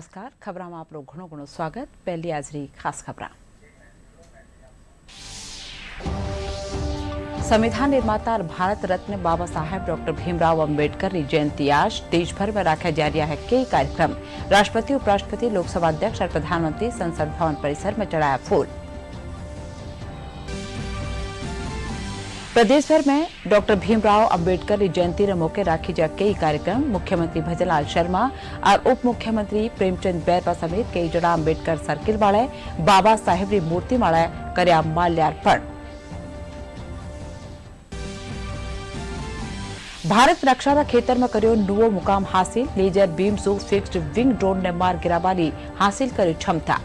नमस्कार। खबरां में आपरो घणो घणो स्वागत। पहली आजरी खास खबरां। संविधान निर्माता और भारत रत्न बाबा साहेब डॉक्टर भीमराव अंबेडकर की जयंती आज देश भर में रखा जा रहा है कई कार्यक्रम। राष्ट्रपति, उपराष्ट्रपति, लोकसभा अध्यक्ष और प्रधानमंत्री संसद भवन परिसर में चढ़ाया फूल। प्रदेश भर में डॉक्टर भीमराव अंबेडकर की जयंती के मौके राखी जा कई कार्यक्रम। मुख्यमंत्री भजनलाल शर्मा और उप मुख्यमंत्री प्रेमचंद बैरवा समेत कई जड़ा अंबेडकर सर्किल वाले बाबा साहेब की मूर्ति वाले कर्या माल्यार्पण। भारत रक्षा का खेतर में करो नवो मुकाम हासिल। लेजर बीम सू फिक्स्ड विंग ड्रोन ने मार गिरावानी हासिल करी क्षमता।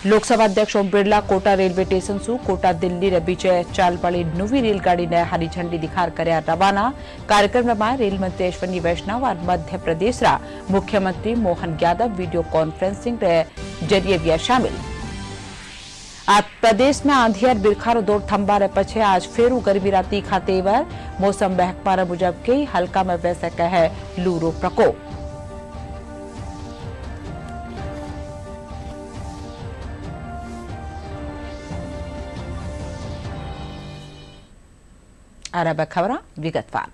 लोकसभा अध्यक्ष ओम बिरला कोटा रेलवे स्टेशन सु कोटा दिल्ली रे बीच चाल पड़ी नवी रेलगाड़ी ने हरी झंडी दिखार करया रवाना। कार्यक्रम में रेल मंत्री अश्विनी वैष्णव और मध्य प्रदेश रा मुख्यमंत्री मोहन यादव वीडियो कॉन्फ्रेंसिंग रे जरिए भी शामिल। आज प्रदेश में आंधी और बिरखारो दौड़ थंबा रे पछे आज फेरू गर्मी राती खातेवर। मौसम महकमा मुजब कई हल्का में वैसे कहे लूरो प्रकोप। और अब खबरां विगतवार।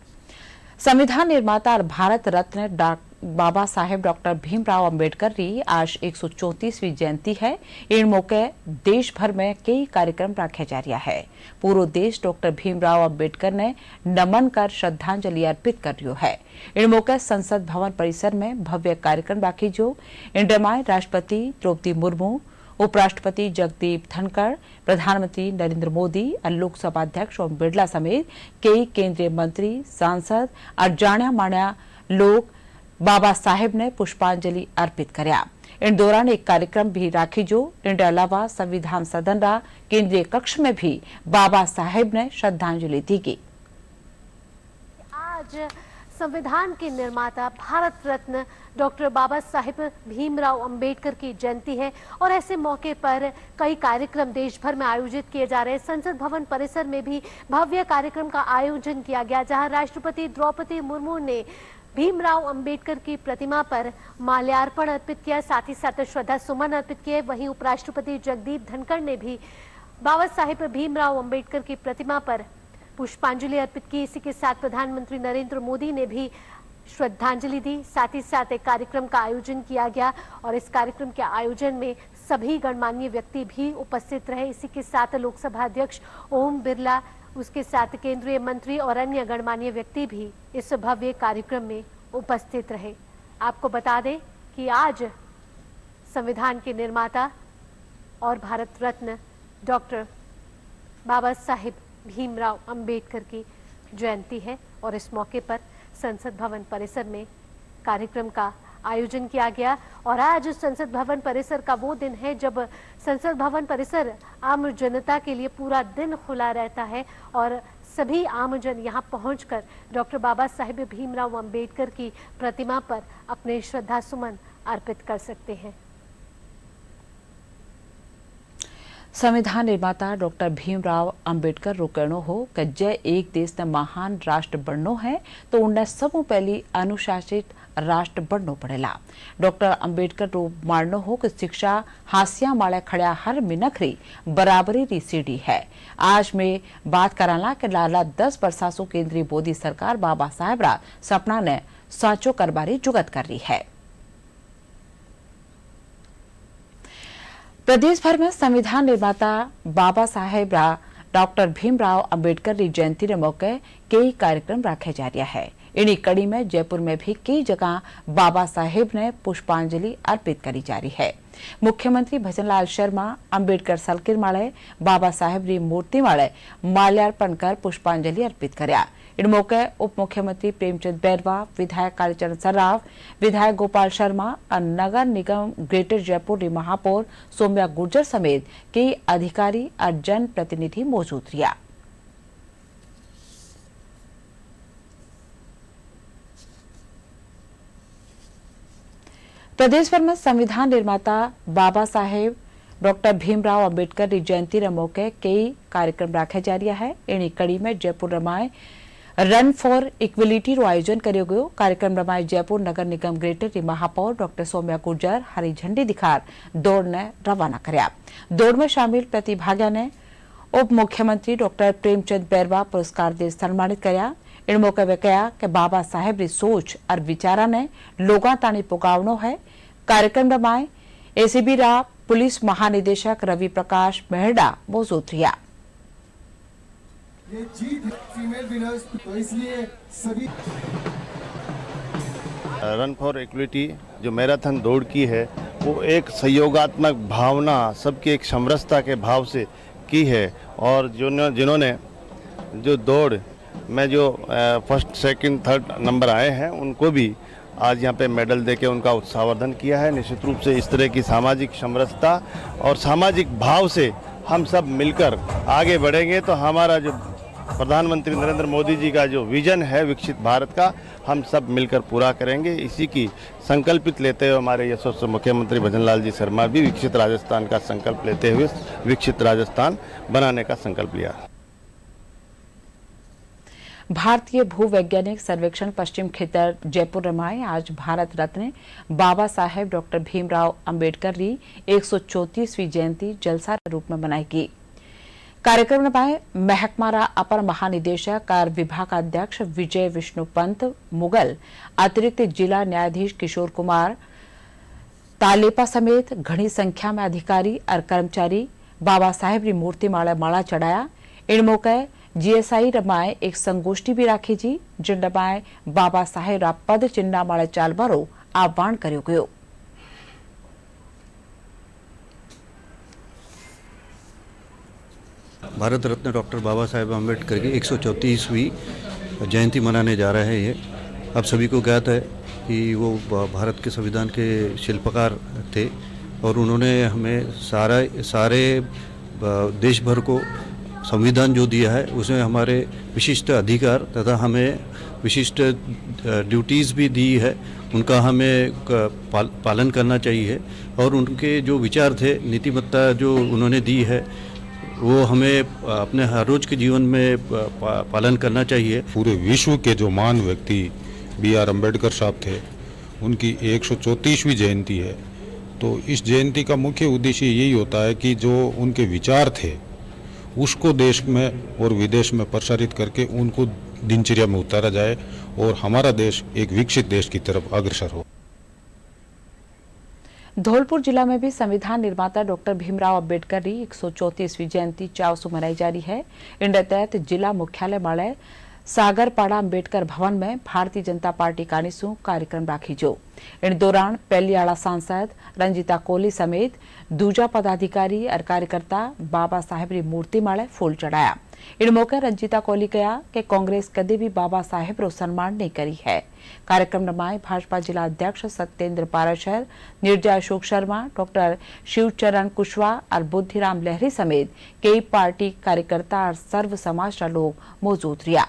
संविधान निर्माता और भारत रत्न बाबा साहेब डॉक्टर भीमराव अंबेडकर की आज 134वीं जयंती है। इन मौके देश भर में कई कार्यक्रम रखे जा रहा है। पूरा देश डॉक्टर भीमराव अंबेडकर ने नमन कर श्रद्धांजलि अर्पित कर रहा है। इन मौके संसद भवन परिसर में भव्य कार्यक्रम राखी जो इनमें राष्ट्रपति द्रौपदी मुर्मू, उपराष्ट्रपति जगदीप धनखड़, प्रधानमंत्री नरेंद्र मोदी और लोकसभा अध्यक्ष ओम बिरला समेत कई केंद्रीय मंत्री, सांसद और जाण्या माण्या लोग बाबा साहेब ने पुष्पांजलि अर्पित करया। इन दौरान एक कार्यक्रम भी राखी जो इनके अलावा संविधान सदन रा केंद्रीय कक्ष में भी बाबा साहेब ने श्रद्धांजलि दी गई। आज संविधान के निर्माता भारत रत्न डॉक्टर बाबा साहेब भीमराव अंबेडकर की जयंती है और ऐसे मौके पर कई कार्यक्रम देश भर में आयोजित किए जा रहे हैं। संसद भवन परिसर में भी भव्य कार्यक्रम का आयोजन किया गया, जहां राष्ट्रपति द्रौपदी मुर्मू ने भीमराव अंबेडकर की प्रतिमा पर माल्यार्पण अर्पित किया, साथ ही साथ श्रद्धा सुमन अर्पित किए। वहीं उपराष्ट्रपति जगदीप धनखड़ ने भी बाबा साहेब भीमराव अंबेडकर की प्रतिमा पर पुष्पांजलि अर्पित की। इसी के साथ प्रधानमंत्री नरेंद्र मोदी ने भी श्रद्धांजलि दी। साथ ही साथ एक कार्यक्रम का आयोजन किया गया और इस कार्यक्रम के आयोजन में सभी गणमान्य व्यक्ति भी उपस्थित रहे। इसी के साथ लोकसभा अध्यक्ष ओम बिरला, उसके साथ केंद्रीय मंत्री और अन्य गणमान्य व्यक्ति भी इस भव्य कार्यक्रम में उपस्थित रहे। आपको बता दें कि आज संविधान के निर्माता और भारत रत्न डॉक्टर बाबा साहेब भीमराव अंबेडकर की जयंती है और इस मौके पर संसद भवन परिसर में कार्यक्रम का आयोजन किया गया। और आज संसद भवन परिसर का वो दिन है जब संसद भवन परिसर आम जनता के लिए पूरा दिन खुला रहता है और सभी आमजन यहां पहुंचकर डॉक्टर बाबा साहेब भीमराव अंबेडकर की प्रतिमा पर अपने श्रद्धा सुमन अर्पित कर सकते हैं। संविधान निर्माता डॉक्टर भीमराव अंबेडकर रो कहनो हो कि जय एक देश ने महान राष्ट्र बननो है तो उन्हें सबू पहली अनुशासित राष्ट्र बननो पड़ेला। डॉक्टर अंबेडकर रो माननो हो कि शिक्षा हासिया माले खड़ा हर मिनखरी बराबरी री सीढ़ी है। आज में बात कराला कि लाला 10 वर्षासु केंद्रीय मोदी सरकार बाबा साहेब रा सपना ने साचो करबारी जुगत कर रही है। प्रदेश भर में संविधान निर्माता बाबा साहेब डॉक्टर भीमराव अंबेडकर की जयंती के मौके कई कार्यक्रम रखे जा रहा है। इन्हीं कड़ी में जयपुर में भी कई जगह बाबा साहेब ने पुष्पांजलि अर्पित करी जा रही है। मुख्यमंत्री भजनलाल शर्मा अंबेडकर सर्किल माळे बाबा साहेब की मूर्ति माळे माल्यार्पण कर पुष्पांजलि अर्पित करया। इन मौके उप मुख्यमंत्री प्रेमचंद बैरवा, विधायक कालीचरण सर्राफ, विधायक गोपाल शर्मा और नगर निगम ग्रेटर जयपुर की महापौर सौम्या गुर्जर समेत कई अधिकारी और जनप्रतिनिधि मौजूद रहा। प्रदेश भर में संविधान निर्माता बाबा साहेब डॉक्टर भीमराव अंबेडकर की जयंती रे मौके कई कार्यक्रम रखा जा रहा है। इन्हीं कड़ी में जयपुर रमाए रन फॉर इक्वलिटी रो आयोजन करो गयो। कार्यक्रम रमाए जयपुर नगर निगम ग्रेटर की महापौर डॉक्टर सौम्या गुर्जर हरी झंडी दिखार दौड़ ने रवाना करया। दौड़ में शामिल प्रतिभागियों ने उप मुख्यमंत्री डॉक्टर प्रेमचंद बैरवा पुरस्कार दे सन्मानित करया। इन मौके वे कहा कि बाबा साहेब की सोच और विचारा ने लोगों ताणी पुगावनो है। कार्यक्रम रमाए एसीबी रा पुलिस महानिदेशक रवि प्रकाश मेहड़ा मौजूद रहा। ये जीत है फीमेल विनर्स, तो इसलिए सभी रन फॉर इक्विटी जो मैराथन दौड़ की है वो एक सहयोगात्मक भावना, सबकी एक समरसता के भाव से की है। और जिन्होंने जो दौड़ में जो फर्स्ट सेकंड थर्ड नंबर आए हैं उनको भी आज यहाँ पे मेडल देके उनका उत्साहवर्धन किया है। निश्चित रूप से इस तरह की सामाजिक समरसता और सामाजिक भाव से हम सब मिलकर आगे बढ़ेंगे तो हमारा जो प्रधानमंत्री नरेंद्र मोदी जी का जो विजन है विकसित भारत का, हम सब मिलकर पूरा करेंगे। इसी की संकल्पित लेते हुए हमारे यशस्वी मुख्यमंत्री भजनलाल जी शर्मा भी विकसित राजस्थान का संकल्प लेते हुए विकसित राजस्थान बनाने का संकल्प लिया। भारतीय भूवैज्ञानिक सर्वेक्षण पश्चिम क्षेत्र जयपुर रमाए आज भारत रत्न बाबा साहेब डॉक्टर भीमराव अंबेडकर की 134वीं जयंती जलसा रूप में मनाएगी। कार्यक्रम में महकमारा अपर महानिदेशक और विभागाध्यक्ष विजय विष्णु पंत मुगल, अतिरिक्त जिला न्यायाधीश किशोर कुमार तालेपा समेत घनी संख्या में अधिकारी और कर्मचारी बाबा साहेब की मूर्ति माला चढ़ाया। इन मौके जीएसआई रमाए एक संगोष्ठी भी राखी जी, जिन रमाए बाबा साहेब रा पद चिन्ह माळे चालबारो आह्वान कर्यो गयो। भारत रत्न डॉक्टर बाबा साहेब अम्बेडकर की 134वीं जयंती मनाने जा रहे हैं। ये आप सभी को ज्ञात है कि वो भारत के संविधान के शिल्पकार थे और उन्होंने हमें सारे देश भर को संविधान जो दिया है उसमें हमारे विशिष्ट अधिकार तथा हमें विशिष्ट ड्यूटीज़ भी दी है, उनका हमें पालन करना चाहिए। और उनके जो विचार थे, नीतिमत्ता जो उन्होंने दी है वो हमें अपने हर रोज के जीवन में पालन करना चाहिए। पूरे विश्व के जो महान व्यक्ति BR अम्बेडकर साहब थे, उनकी 134वीं जयंती है। तो इस जयंती का मुख्य उद्देश्य यही होता है कि जो उनके विचार थे उसको देश में और विदेश में प्रसारित करके उनको दिनचर्या में उतारा जाए और हमारा देश एक विकसित देश की तरफ अग्रसर हो। धौलपुर जिला में भी संविधान निर्माता डॉक्टर भीमराव अंबेडकर की 134वीं जयंती चाव से मनाई जा रही है। इन तहत जिला मुख्यालय माळे सागरपाड़ा अंबेडकर भवन में भारतीय जनता पार्टी कानीसू कार्यक्रम राखी जो। इन दौरान पहलियाड़ा सांसद रंजीता कोहली समेत दूजा पदाधिकारी और कार्यकर्ता बाबा साहेब की मूर्ति माळे फूल चढ़ाया। इन मौके रंजीता कोहली कहा कि कांग्रेस कदे भी बाबा साहेब रो सम्मान नहीं करी है। कार्यक्रम रमाए भाजपा जिला अध्यक्ष सत्येंद्र पाराशर, निर्जा अशोक शर्मा, डॉक्टर शिवचरण कुशवाहा और बुद्धिराम लहरी समेत कई पार्टी कार्यकर्ता और सर्व समाज का लोग मौजूद रहा।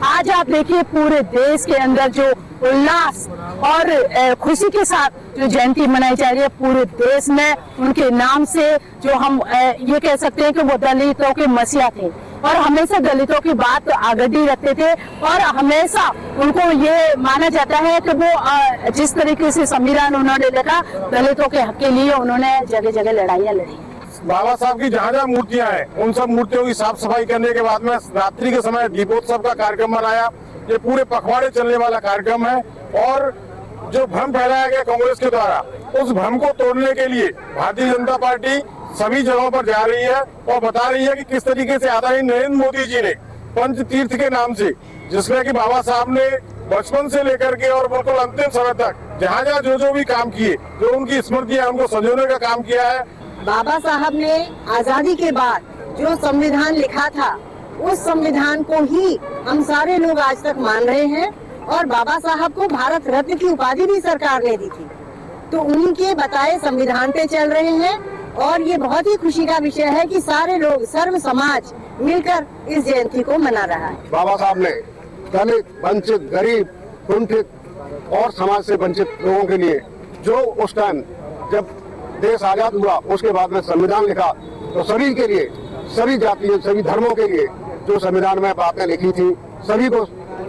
आज आप देखिए पूरे देश के अंदर जो उल्लास और खुशी के साथ जो जयंती मनाई जा रही है, पूरे देश में उनके नाम से जो हम ये कह सकते हैं कि वो दलितों के मसीहा थे और हमेशा दलितों की बात आगडी रखते थे और हमेशा उनको ये माना जाता है कि वो जिस तरीके से संविधान उन्होंने लिखा, दलितों के हक के लिए उन्होंने जगह जगह लड़ाइयाँ लड़ी। बाबा साहब की जहाँ जहाँ मूर्तियां हैं उन सब मूर्तियों की साफ सफाई करने के बाद में रात्रि के समय दीपोत्सव का कार्यक्रम बनाया। ये पूरे पखवाड़े चलने वाला कार्यक्रम है और जो भ्रम फैलाया गया कांग्रेस के द्वारा, उस भ्रम को तोड़ने के लिए भारतीय जनता पार्टी सभी जगहों पर जा रही है और बता रही है कि किस तरीके से आदरणीय नरेंद्र मोदी जी ने पंच तीर्थ के नाम से, जिसमें कि बाबा साहब ने बचपन से लेकर के और बिल्कुल अंतिम समय तक जहाँ जहाँ जो भी काम किए, जो उनकी स्मृतियां उनको संजोने का काम किया है। बाबा साहब ने आजादी के बाद जो संविधान लिखा था, उस संविधान को ही हम सारे लोग आज तक मान रहे हैं और बाबा साहब को भारत रत्न की उपाधि भी सरकार ने दी थी। तो उनके बताए संविधान पे चल रहे हैं और ये बहुत ही खुशी का विषय है कि सारे लोग, सर्व समाज मिलकर इस जयंती को मना रहा है। बाबा साहब ने दलित, वंचित, गरीब, कुंठित और समाज से वंचित लोगों के लिए जो उस टाइम जब देश आजाद हुआ उसके बाद में संविधान लिखा तो सभी के लिए, सभी जातियों, सभी धर्मों के लिए जो संविधान में बातें लिखी थी, सभी को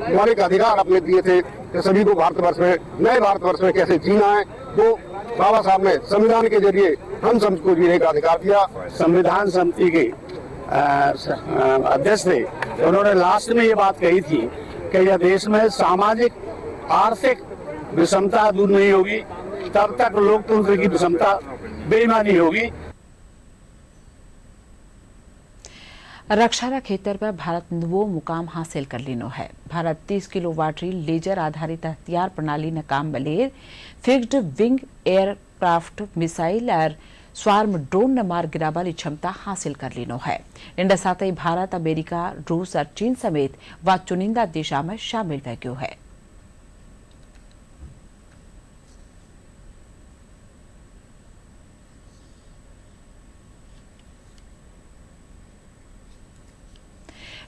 मौलिक अधिकार अपने दिए थे कि सभी को भारतवर्ष में, नए भारतवर्ष में कैसे जीना है, वो बाबा साहब ने संविधान के जरिए हम सबको जीने का अधिकार दिया। संविधान समिति के अध्यक्ष थे, उन्होंने लास्ट में ये बात कही थी कि यह देश में सामाजिक आर्थिक विषमता दूर नहीं होगी तब तक लोकतंत्र की विषमता बेईमानी होगी। रक्षा क्षेत्र पर भारत नवो मुकाम हासिल कर लीनो है। भारत 30 किलोवाट लेजर आधारित हथियार प्रणाली ने काम बलेर फिक्स्ड विंग एयरक्राफ्ट मिसाइल और स्वार्म ड्रोन न मार गिरावाली क्षमता हासिल कर लीनो है। इनके साथ ही भारत, अमेरिका, रूस और चीन समेत व चुनिंदा देशों में शामिल हो गयो है।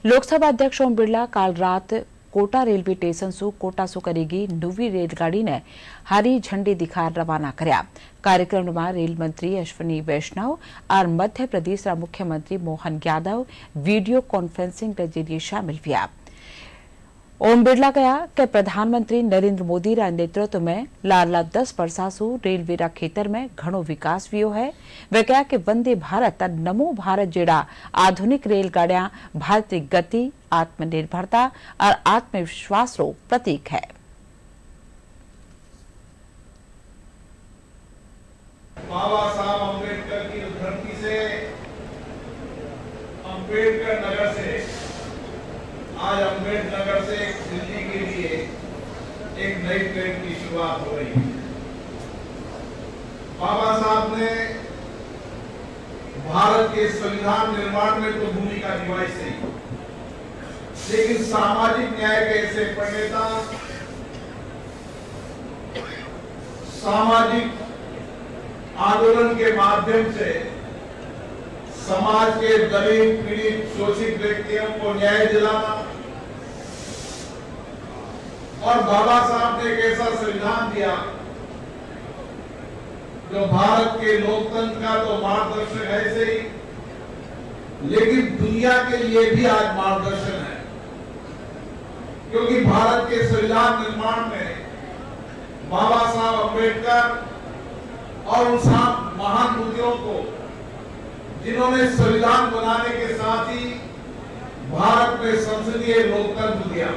लोकसभा अध्यक्ष ओम बिरला काल रात कोटा रेलवे स्टेशन से कोटा सु करेगी नवी रेलगाड़ी ने हरी झंडी दिखा रवाना कराया। कार्यक्रम में रेल मंत्री अश्विनी वैष्णव और मध्य प्रदेश मुख्यमंत्री मोहन यादव वीडियो कॉन्फ्रेंसिंग के जरिए शामिल हुआ। ओम बिरला कहा कि प्रधानमंत्री नरेंद्र मोदी रा नेतृत्व में लाला 10 वर्षा से रेलवे रा क्षेत्र में घणो विकास हुआ है। वे कहा कि वंदे भारत और नमो भारत जेड़ा आधुनिक रेलगाड़ियां भारतीय गति, आत्मनिर्भरता और आत्मविश्वास रो प्रतीक है। बाबा साहब अम्बेडकर की धरती से, अम्बेडकर नगर से, आज अम्बेडकर से दिल्ली के लिए एक नई ट्रेन की शुरुआत हो रही है। बाबा साहब ने भारत के संविधान निर्माण में तो भूमिका निभाई सही, लेकिन सामाजिक न्याय के ऐसे प्रणेता, सामाजिक आंदोलन के माध्यम से समाज के दलित, पीड़ित, शोषित व्यक्तियों को न्याय दिलाना, और बाबा साहब ने एक ऐसा संविधान दिया जो भारत के लोकतंत्र का तो मार्गदर्शक है सही, लेकिन दुनिया के लिए भी आज मार्गदर्शन है, क्योंकि भारत के संविधान निर्माण में बाबा साहब अम्बेडकर और उन सात महान बुद्धियों को, जिन्होंने संविधान बनाने के साथ ही भारत में संसदीय लोकतंत्र दिया।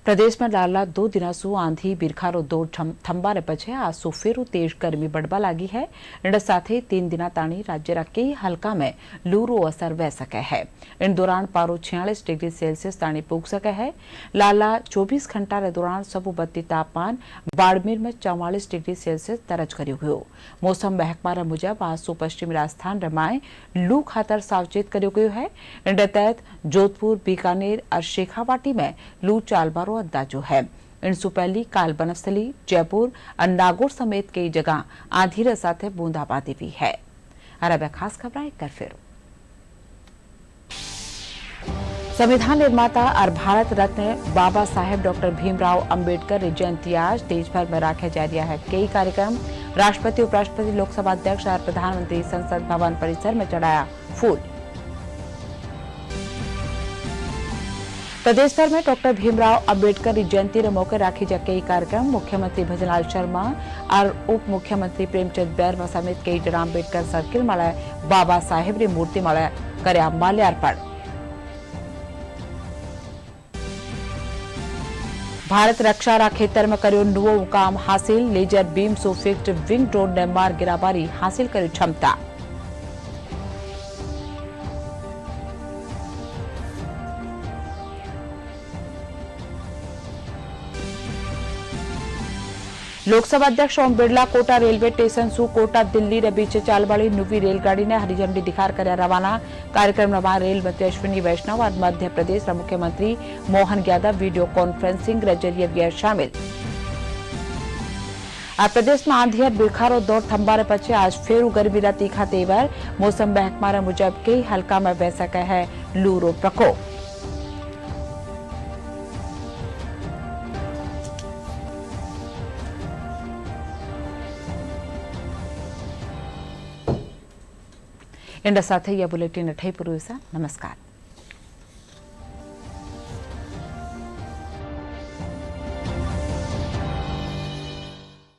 प्रदेश में लाला 2 दिना सु आंधी बिरखारो दौड़ थंबाने पछे आज सु फेरू तेज गर्मी बढ़वा लगी है। इन साथ ही 3 दिना ताणी राज्य रा कई हल्का में लू रो असर वह सके है। इन दौरान पारो 46 डिग्री सेल्सियस ताणी पुग सके है। लाला 24 घंटा रे दौरान सबु बत्ती तापमान बाड़मेर में 44 डिग्री सेल्सियस दर्ज कर्यो गयो। मौसम महकमा मुजब आज सु पश्चिमी राजस्थान रमाए लू खातर सावचेत कर्यो गयो है। इन तहत जोधपुर, बीकानेर और शेखावाटी में लू चालबारो अंदाजो है। इनसु पहली काल बनस्थली, जयपुर और नागौर समेत कई जगह आंधी रे साथे बूंदाबांदी हुई है। और अब खास खबरें एक बार फिर। संविधान निर्माता और भारत रत्न बाबा साहेब डॉक्टर भीमराव अंबेडकर की जयंती आज देश भर में रखा जा रहा है। कई कार्यक्रम राष्ट्रपति, उपराष्ट्रपति, लोकसभा अध्यक्ष और प्रधानमंत्री संसद भवन परिसर में चढ़ाया फूल। प्रदेश भर में डॉक्टर भीमराव अंबेडकर की जयंती के मौके राखी जा कई कार्यक्रम। मुख्यमंत्री भजनलाल शर्मा और उप मुख्यमंत्री प्रेमचंद बैरवा समेत कई जन अंबेडकर सर्किल में बाबा साहेब की मूर्ति में कर्या माल्यार्पण। भारत रक्षा रा क्षेत्र में कर्यो नवो मुकाम हासिल। लेजर बीम सो फिक्स्ड विंग ड्रोन ने मार गिराबारी हासिल करी क्षमता। लोकसभा अध्यक्ष ओम बिरला कोटा रेलवे स्टेशन सु कोटा दिल्ली रे बीच चाल वाली नवी रेलगाड़ी ने हरी झंडी दिखार कर रवाना। कार्यक्रम में रेल मंत्री अश्विनी वैष्णव और मध्य प्रदेश मुख्यमंत्री मोहन यादव वीडियो कॉन्फ्रेंसिंग के जरिए हुए शामिल। प्रदेश में आंधी और बिरखारो दौर थंबारे पछे आज फेरू गर्मी रा तीखा तेवर। मौसम महकमा मुजब कई हल्का में बह सके है लू रो प्रकोप। એના સાથે આ બુલેટિન અઠાઈ પૂરું નમસ્કાર.